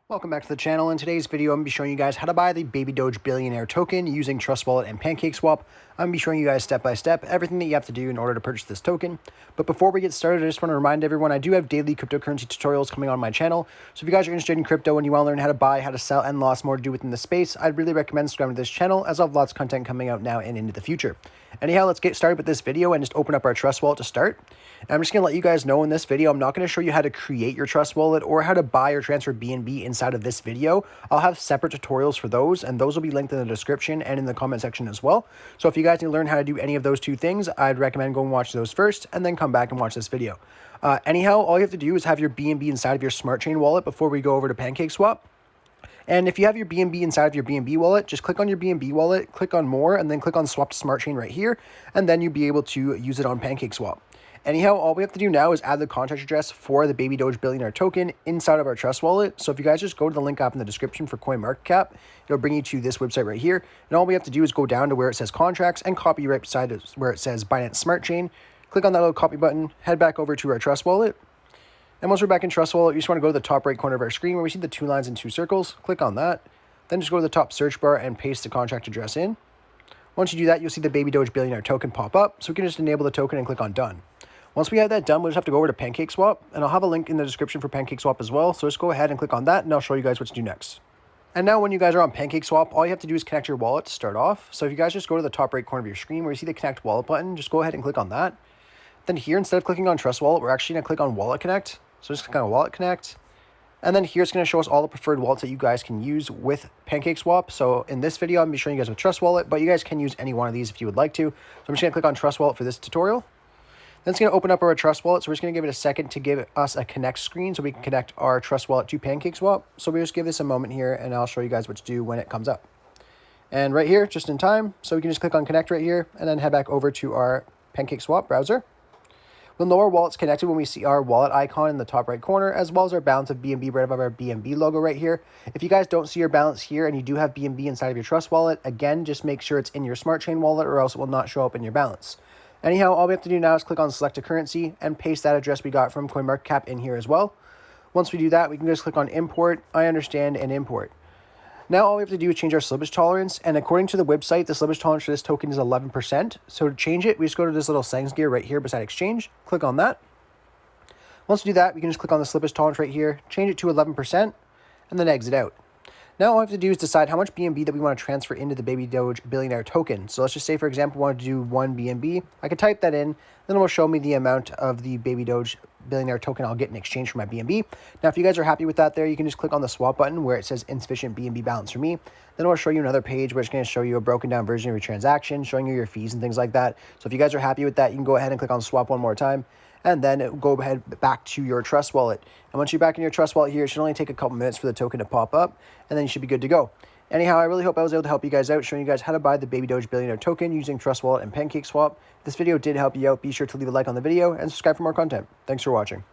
Welcome back to the channel. In today's video, I'm going to be showing you guys how to buy the Baby Doge Billionaire token using Trust Wallet and PancakeSwap. I'm going to be showing you guys step by step everything that you have to do in order to purchase this token. But before we get started, I just want to remind everyone I do have daily cryptocurrency tutorials coming on my channel. So if you guys are interested in crypto and you want to learn how to buy, how to sell, and lots more to do within the space, I'd really recommend subscribing to this channel as I have lots of content coming out now and into the future. Anyhow, let's get started with this video and just open up our Trust Wallet to start. And I'm just going to let you guys know in this video, I'm not going to show you how to create your Trust Wallet or how to buy or transfer BNB inside of this video. I'll have separate tutorials for those, and those will be linked in the description and in the comment section as well. So if you guys need to learn how to do any of those two things, I'd recommend going and watch those first and then come back and watch this video. Anyhow, all you have to do is have your BNB inside of your Smart Chain wallet before we go over to PancakeSwap. And if you have your BNB inside of your BNB wallet, just click on your BNB wallet, click on more, and then click on Swap to Smart Chain right here, and then you'll be able to use it on PancakeSwap. Anyhow, all we have to do now is add the contract address for the Baby Doge Billionaire token inside of our Trust Wallet. So if you guys just go to the link up in the description for CoinMarketCap, it'll bring you to this website right here. And all we have to do is go down to where it says contracts and copy right beside it where it says Binance Smart Chain. Click on that little copy button, head back over to our Trust Wallet. And once we're back in Trust Wallet, you just want to go to the top right corner of our screen where we see the 2 lines and 2 circles. Click on that. Then just go to the top search bar and paste the contract address in. Once you do that, you'll see the Baby Doge Billionaire token pop up. So we can just enable the token and click on done. Once we have that done, we'll just have to go over to PancakeSwap, and I'll have a link in the description for PancakeSwap as well. So just go ahead and click on that, and I'll show you guys what to do next. And now when you guys are on PancakeSwap, all you have to do is connect your wallet to start off. So if you guys just go to the top right corner of your screen where you see the Connect Wallet button, just go ahead and click on that. Then here, instead of clicking on Trust Wallet, we're actually going to click on Wallet Connect. So just click on Wallet Connect. And then here it's going to show us all the preferred wallets that you guys can use with PancakeSwap. So in this video, I'm going to be showing you guys with Trust Wallet, but you guys can use any one of these if you would like to. So I'm just going to click on Trust Wallet for this tutorial. Then it's going to open up our Trust Wallet. So we're just going to give it a second to give us a connect screen so we can connect our Trust Wallet to PancakeSwap. So we just give this a moment here and I'll show you guys what to do when it comes up. And right here, just in time, so we can just click on connect right here and then head back over to our PancakeSwap browser. We'll know our wallet's connected when we see our wallet icon in the top right corner, as well as our balance of BNB right above our BNB logo right here. If you guys don't see your balance here and you do have BNB inside of your Trust Wallet, again, just make sure it's in your Smart Chain wallet or else it will not show up in your balance. Anyhow, all we have to do now is click on select a currency and paste that address we got from CoinMarketCap in here as well. Once we do that, we can just click on import, I understand, and import. Now all we have to do is change our slippage tolerance, and according to the website, the slippage tolerance for this token is 11%. So to change it, we just go to this little settings gear right here beside exchange, click on that. Once we do that, we can just click on the slippage tolerance right here, change it to 11%, and then exit out. Now all we have to do is decide how much BNB that we want to transfer into the Baby Doge Billionaire token. So let's just say, for example, we want to do 1 BNB. I could type that in, then it will show me the amount of the Baby Doge Billionaire token I'll get in exchange for my BNB. Now, if you guys are happy with that there, you can just click on the swap button where it says insufficient BNB balance for me. Then it will show you another page where it's going to show you a broken down version of your transaction, showing you your fees and things like that. So if you guys are happy with that, you can go ahead and click on swap one more time, and then go ahead back to your Trust Wallet. And once you're back in your Trust Wallet here, it should only take a couple minutes for the token to pop up, and then you should be good to go. Anyhow, I really hope I was able to help you guys out, showing you guys how to buy the Baby Doge Billionaire token using Trust Wallet and PancakeSwap. If this video did help you out, be sure to leave a like on the video and subscribe for more content. Thanks for watching.